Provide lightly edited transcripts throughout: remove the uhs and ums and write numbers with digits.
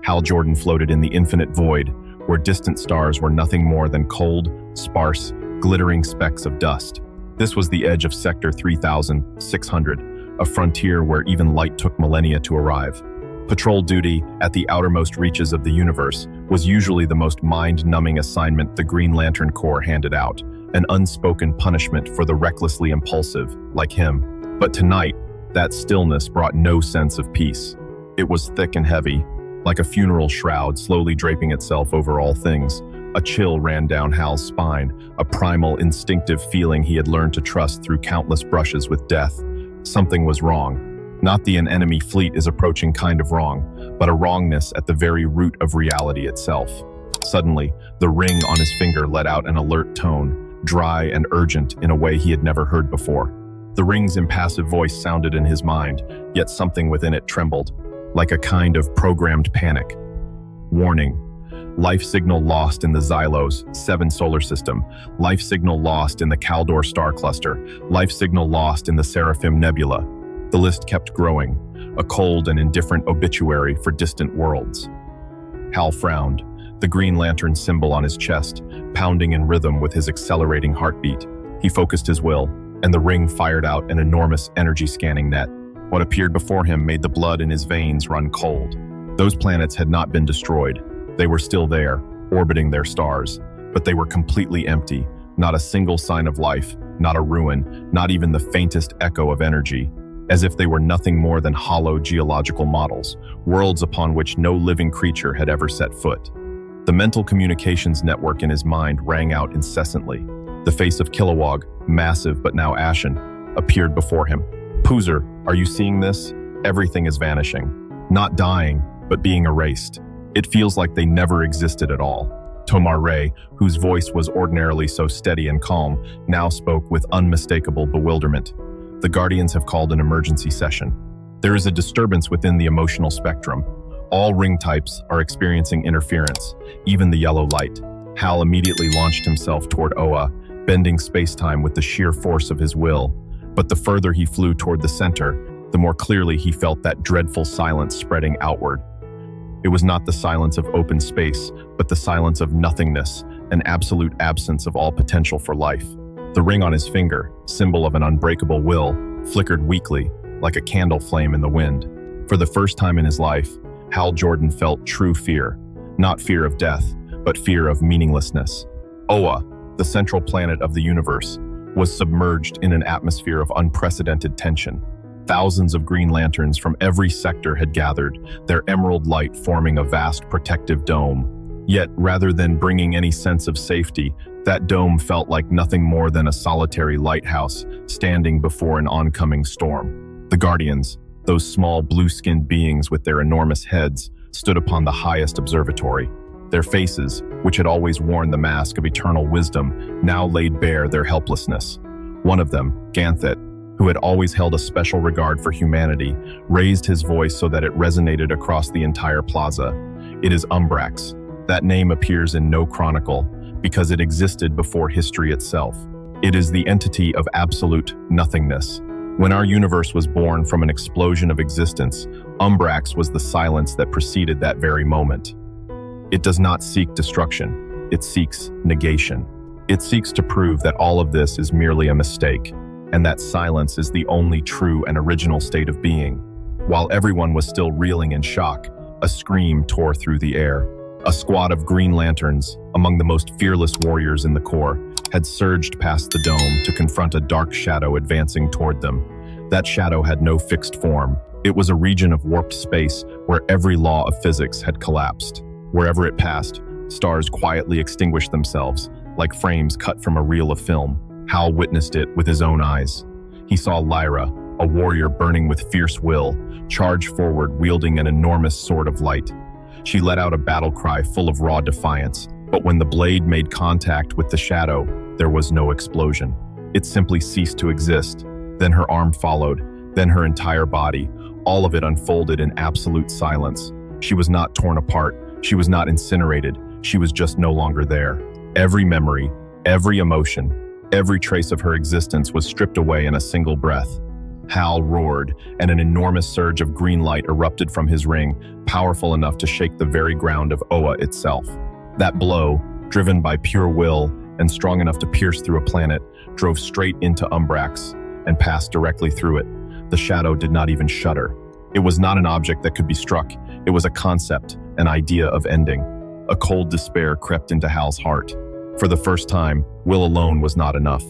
Hal Jordan floated in the infinite void, where distant stars were nothing more than cold, sparse, glittering specks of dust. This was the edge of Sector 3600, a frontier where even light took millennia to arrive. Patrol duty at the outermost reaches of the universe was usually the most mind-numbing assignment the Green Lantern Corps handed out, an unspoken punishment for the recklessly impulsive, like him. But tonight, that stillness brought no sense of peace. It was thick and heavy, like a funeral shroud slowly draping itself over all things. A chill ran down Hal's spine, a primal, instinctive feeling he had learned to trust through countless brushes with death. Something was wrong. Not the an enemy fleet is approaching kind of wrong, but a wrongness at the very root of reality itself. Suddenly, the ring on his finger let out an alert tone, dry and urgent in a way he had never heard before. The ring's impassive voice sounded in his mind, yet something within it trembled, like a kind of programmed panic. Warning. Life signal lost in the Xylos 7 solar system. Life signal lost in the Caldor star cluster. Life signal lost in the Seraphim Nebula. The list kept growing, a cold and indifferent obituary for distant worlds. Hal frowned, the Green Lantern symbol on his chest, pounding in rhythm with his accelerating heartbeat. He focused his will, and the ring fired out an enormous energy-scanning net. What appeared before him made the blood in his veins run cold. Those planets had not been destroyed. They were still there, orbiting their stars, but they were completely empty, not a single sign of life, not a ruin, not even the faintest echo of energy, as if they were nothing more than hollow geological models, worlds upon which no living creature had ever set foot. The mental communications network in his mind rang out incessantly. The face of Kilowog, massive but now ashen, appeared before him. Poozer, are you seeing this? Everything is vanishing. Not dying, but being erased. It feels like they never existed at all. Tomar-Re, whose voice was ordinarily so steady and calm, now spoke with unmistakable bewilderment. The Guardians have called an emergency session. There is a disturbance within the emotional spectrum. All ring types are experiencing interference, even the yellow light. Hal immediately launched himself toward Oa, bending space-time with the sheer force of his will. But the further he flew toward the center, the more clearly he felt that dreadful silence spreading outward. It was not the silence of open space, but the silence of nothingness, an absolute absence of all potential for life. The ring on his finger, symbol of an unbreakable will, flickered weakly, like a candle flame in the wind. For the first time in his life, Hal Jordan felt true fear. Not fear of death, but fear of meaninglessness. Oa, the central planet of the universe, was submerged in an atmosphere of unprecedented tension. Thousands of Green Lanterns from every sector had gathered, their emerald light forming a vast protective dome. Yet, rather than bringing any sense of safety, that dome felt like nothing more than a solitary lighthouse standing before an oncoming storm. The Guardians, those small blue-skinned beings with their enormous heads, stood upon the highest observatory. Their faces, which had always worn the mask of eternal wisdom, now laid bare their helplessness. One of them, Ganthet, who had always held a special regard for humanity, raised his voice so that it resonated across the entire plaza. It is Umbrax. That name appears in no chronicle, because it existed before history itself. It is the entity of absolute nothingness. When our universe was born from an explosion of existence, Umbrax was the silence that preceded that very moment. It does not seek destruction, it seeks negation. It seeks to prove that all of this is merely a mistake, and that silence is the only true and original state of being. While everyone was still reeling in shock, a scream tore through the air. A squad of Green Lanterns, among the most fearless warriors in the Corps, had surged past the dome to confront a dark shadow advancing toward them. That shadow had no fixed form. It was a region of warped space where every law of physics had collapsed. Wherever it passed, stars quietly extinguished themselves, like frames cut from a reel of film. Hal witnessed it with his own eyes. He saw Lyra, a warrior burning with fierce will, charge forward wielding an enormous sword of light. She let out a battle cry full of raw defiance, but when the blade made contact with the shadow, there was no explosion. It simply ceased to exist. Then her arm followed, then her entire body, all of it unfolded in absolute silence. She was not torn apart, she was not incinerated, she was just no longer there. Every memory, every emotion, every trace of her existence was stripped away in a single breath. Hal roared, and an enormous surge of green light erupted from his ring, powerful enough to shake the very ground of Oa itself. That blow, driven by pure will and strong enough to pierce through a planet, drove straight into Umbrax and passed directly through it. The shadow did not even shudder. It was not an object that could be struck. It was a concept, an idea of ending. A cold despair crept into Hal's heart. For the first time, will alone was not enough.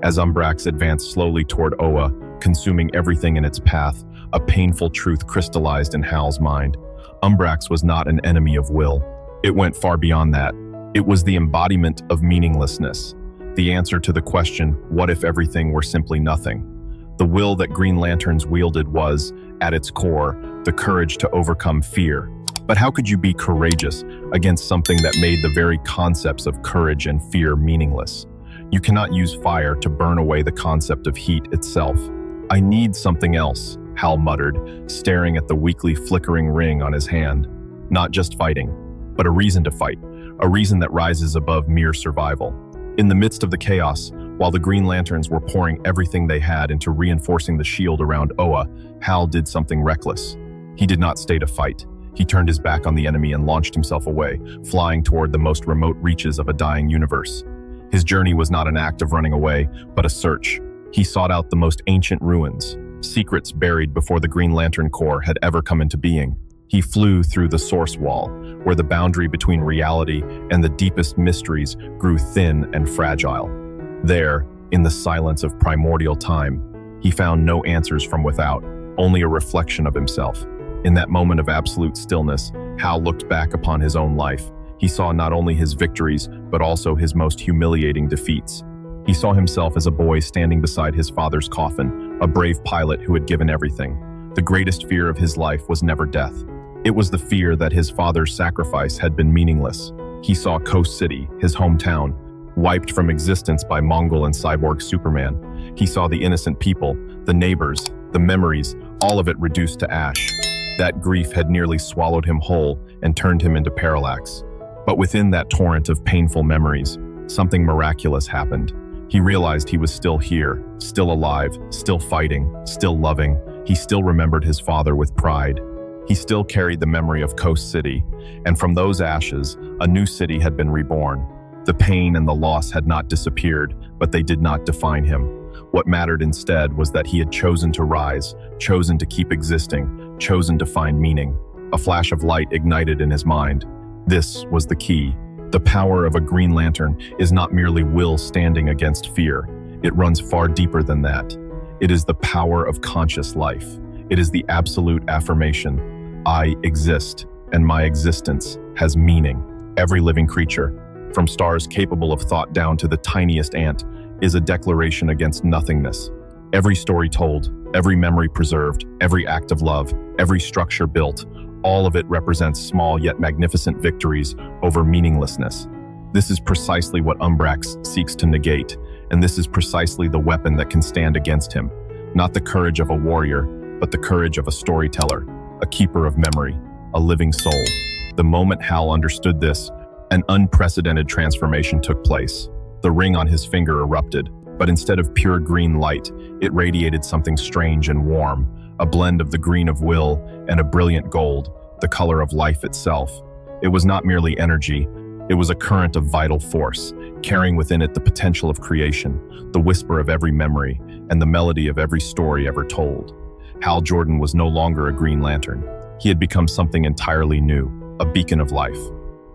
As Umbrax advanced slowly toward Oa, consuming everything in its path, a painful truth crystallized in Hal's mind. Umbrax was not an enemy of will. It went far beyond that. It was the embodiment of meaninglessness, the answer to the question, what if everything were simply nothing? The will that Green Lanterns wielded was, at its core, the courage to overcome fear. But how could you be courageous against something that made the very concepts of courage and fear meaningless? You cannot use fire to burn away the concept of heat itself. I need something else, Hal muttered, staring at the weakly flickering ring on his hand. Not just fighting, but a reason to fight, a reason that rises above mere survival. In the midst of the chaos, while the Green Lanterns were pouring everything they had into reinforcing the shield around Oa, Hal did something reckless. He did not stay to fight. He turned his back on the enemy and launched himself away, flying toward the most remote reaches of a dying universe. His journey was not an act of running away, but a search. He sought out the most ancient ruins, secrets buried before the Green Lantern Corps had ever come into being. He flew through the Source Wall, where the boundary between reality and the deepest mysteries grew thin and fragile. There, in the silence of primordial time, he found no answers from without, only a reflection of himself. In that moment of absolute stillness, Hal looked back upon his own life. He saw not only his victories, but also his most humiliating defeats. He saw himself as a boy standing beside his father's coffin, a brave pilot who had given everything. The greatest fear of his life was never death. It was the fear that his father's sacrifice had been meaningless. He saw Coast City, his hometown, wiped from existence by Mongol and cyborg Superman. He saw the innocent people, the neighbors, the memories, all of it reduced to ash. That grief had nearly swallowed him whole and turned him into parallax. But within that torrent of painful memories, something miraculous happened. He realized he was still here, still alive, still fighting, still loving. He still remembered his father with pride. He still carried the memory of Coast City, and from those ashes, a new city had been reborn. The pain and the loss had not disappeared, but they did not define him. What mattered instead was that he had chosen to rise, chosen to keep existing, chosen to find meaning. A flash of light ignited in his mind. This was the key. The power of a Green Lantern is not merely will standing against fear. It runs far deeper than that. It is the power of conscious life. It is the absolute affirmation. I exist, and my existence has meaning. Every living creature, from stars capable of thought down to the tiniest ant, is a declaration against nothingness. Every story told, every memory preserved, every act of love, every structure built, all of it represents small yet magnificent victories over meaninglessness. This is precisely what Umbrax seeks to negate, and this is precisely the weapon that can stand against him. Not the courage of a warrior, but the courage of a storyteller, a keeper of memory, a living soul. The moment Hal understood this, an unprecedented transformation took place. The ring on his finger erupted, but instead of pure green light, it radiated something strange and warm, a blend of the green of will and a brilliant gold, the color of life itself. It was not merely energy, it was a current of vital force, carrying within it the potential of creation, the whisper of every memory, and the melody of every story ever told. Hal Jordan was no longer a Green Lantern. He had become something entirely new, a beacon of life.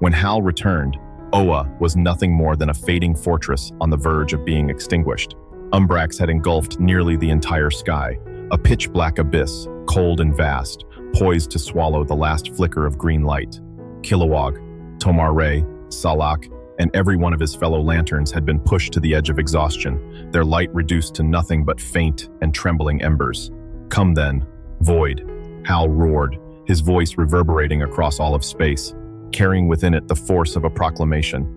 When Hal returned, Oa was nothing more than a fading fortress on the verge of being extinguished. Umbrax had engulfed nearly the entire sky, a pitch-black abyss, cold and vast, poised to swallow the last flicker of green light. Kilowog, Tomar-Re, Salak, and every one of his fellow lanterns had been pushed to the edge of exhaustion, their light reduced to nothing but faint and trembling embers. Come then, Void, Hal roared, his voice reverberating across all of space, carrying within it the force of a proclamation.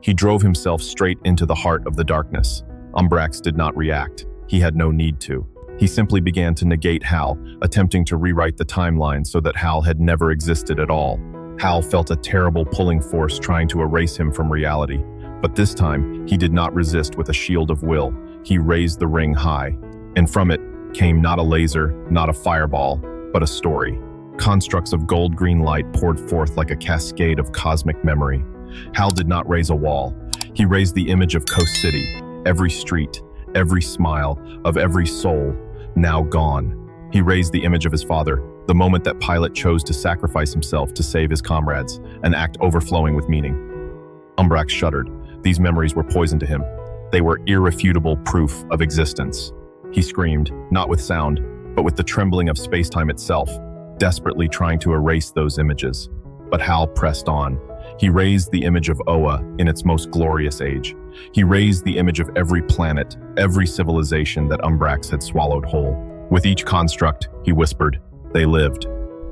He drove himself straight into the heart of the darkness. Umbrax did not react. He had no need to. He simply began to negate Hal, attempting to rewrite the timeline so that Hal had never existed at all. Hal felt a terrible pulling force trying to erase him from reality. But this time, he did not resist with a shield of will. He raised the ring high, and from it came not a laser, not a fireball, but a story. Constructs of gold-green light poured forth like a cascade of cosmic memory. Hal did not raise a wall. He raised the image of Coast City, every street, every smile, of every soul, now gone. He raised the image of his father, the moment that Pilot chose to sacrifice himself to save his comrades, an act overflowing with meaning. Umbrax shuddered. These memories were poison to him. They were irrefutable proof of existence. He screamed, not with sound, but with the trembling of space-time itself, desperately trying to erase those images. But Hal pressed on. He raised the image of Oa in its most glorious age. He raised the image of every planet, every civilization that Umbrax had swallowed whole. With each construct, he whispered, they lived,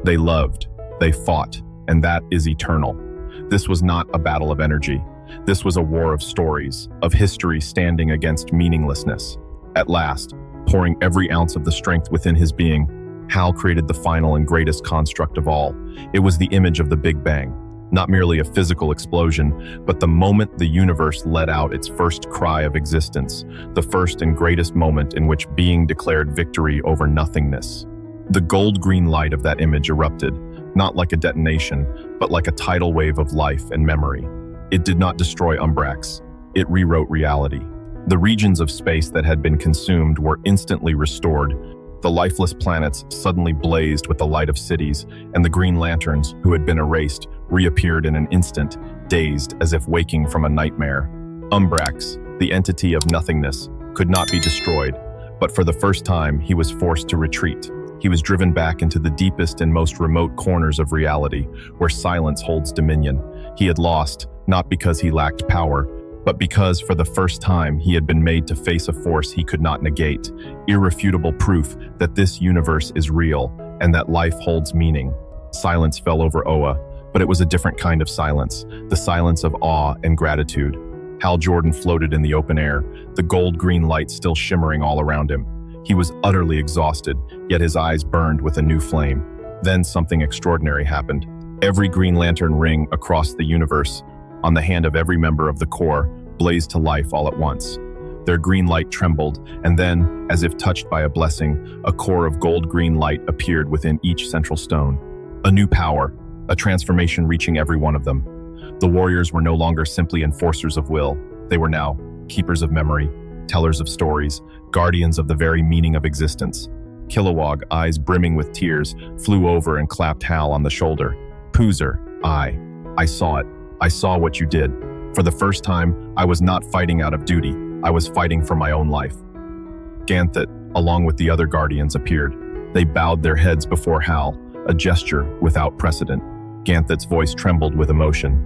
they loved, they fought, and that is eternal. This was not a battle of energy. This was a war of stories, of history standing against meaninglessness. At last, pouring every ounce of the strength within his being, Hal created the final and greatest construct of all. It was the image of the Big Bang, not merely a physical explosion, but the moment the universe let out its first cry of existence, the first and greatest moment in which being declared victory over nothingness. The gold-green light of that image erupted, not like a detonation, but like a tidal wave of life and memory. It did not destroy Umbrax. It rewrote reality. The regions of space that had been consumed were instantly restored. The lifeless planets suddenly blazed with the light of cities, and the Green Lanterns, who had been erased, reappeared in an instant, dazed as if waking from a nightmare. Umbrax, the entity of nothingness, could not be destroyed, but for the first time he was forced to retreat. He was driven back into the deepest and most remote corners of reality, where silence holds dominion. He had lost, not because he lacked power, but because for the first time he had been made to face a force he could not negate, irrefutable proof that this universe is real and that life holds meaning. Silence fell over Oa, but it was a different kind of silence, the silence of awe and gratitude. Hal Jordan floated in the open air, the gold-green light still shimmering all around him. He was utterly exhausted, yet his eyes burned with a new flame. Then something extraordinary happened. Every Green Lantern ring across the universe, on the hand of every member of the Corps, blazed to life all at once. Their green light trembled, and then, as if touched by a blessing, a core of gold-green light appeared within each central stone. A new power, a transformation reaching every one of them. The warriors were no longer simply enforcers of will. They were now keepers of memory, tellers of stories, guardians of the very meaning of existence. Kilowog, eyes brimming with tears, flew over and clapped Hal on the shoulder. Poozer, I saw it. I saw what you did. For the first time, I was not fighting out of duty. I was fighting for my own life. Ganthet, along with the other Guardians, appeared. They bowed their heads before Hal, a gesture without precedent. Ganthet's voice trembled with emotion.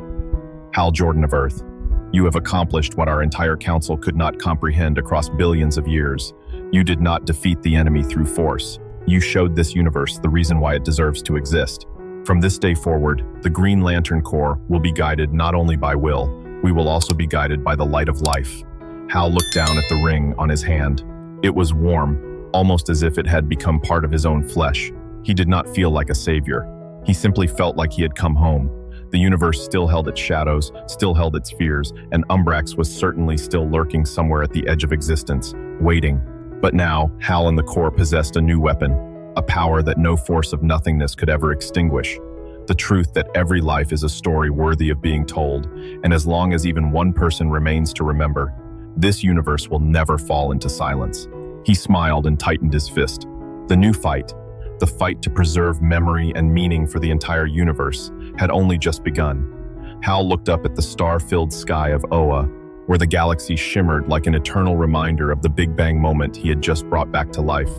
Hal Jordan of Earth, you have accomplished what our entire council could not comprehend across billions of years. You did not defeat the enemy through force. You showed this universe the reason why it deserves to exist. From this day forward, the Green Lantern Corps will be guided not only by will, we will also be guided by the light of life. Hal looked down at the ring on his hand. It was warm, almost as if it had become part of his own flesh. He did not feel like a savior. He simply felt like he had come home. The universe still held its shadows, still held its fears, and Umbrax was certainly still lurking somewhere at the edge of existence, waiting. But now, Hal and the Corps possessed a new weapon, a power that no force of nothingness could ever extinguish. The truth that every life is a story worthy of being told, and as long as even one person remains to remember, this universe will never fall into silence. He smiled and tightened his fist. The new fight, the fight to preserve memory and meaning for the entire universe, had only just begun. Hal looked up at the star-filled sky of Oa, where the galaxy shimmered like an eternal reminder of the Big Bang moment he had just brought back to life.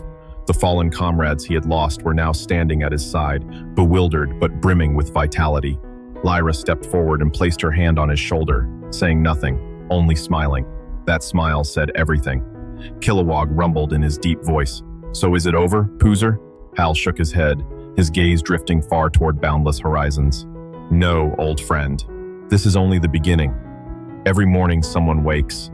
The fallen comrades he had lost were now standing at his side, bewildered but brimming with vitality. Lyra stepped forward and placed her hand on his shoulder, saying nothing, only smiling. That smile said everything. Kilowog rumbled in his deep voice. "So is it over, Poozer?" Hal shook his head, his gaze drifting far toward boundless horizons. "No, old friend. This is only the beginning. Every morning someone wakes.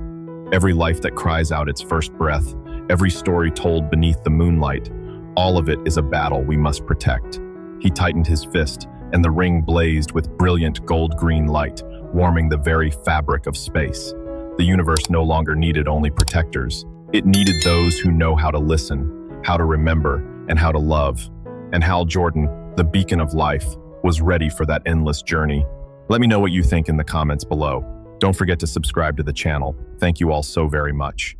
Every life that cries out its first breath. Every story told beneath the moonlight. All of it is a battle we must protect." He tightened his fist, and the ring blazed with brilliant gold-green light, warming the very fabric of space. The universe no longer needed only protectors. It needed those who know how to listen. how to remember, and how to love. And Hal Jordan, the beacon of life, was ready for that endless journey. Let me know what you think in the comments below. Don't forget to subscribe to the channel. Thank you all so very much.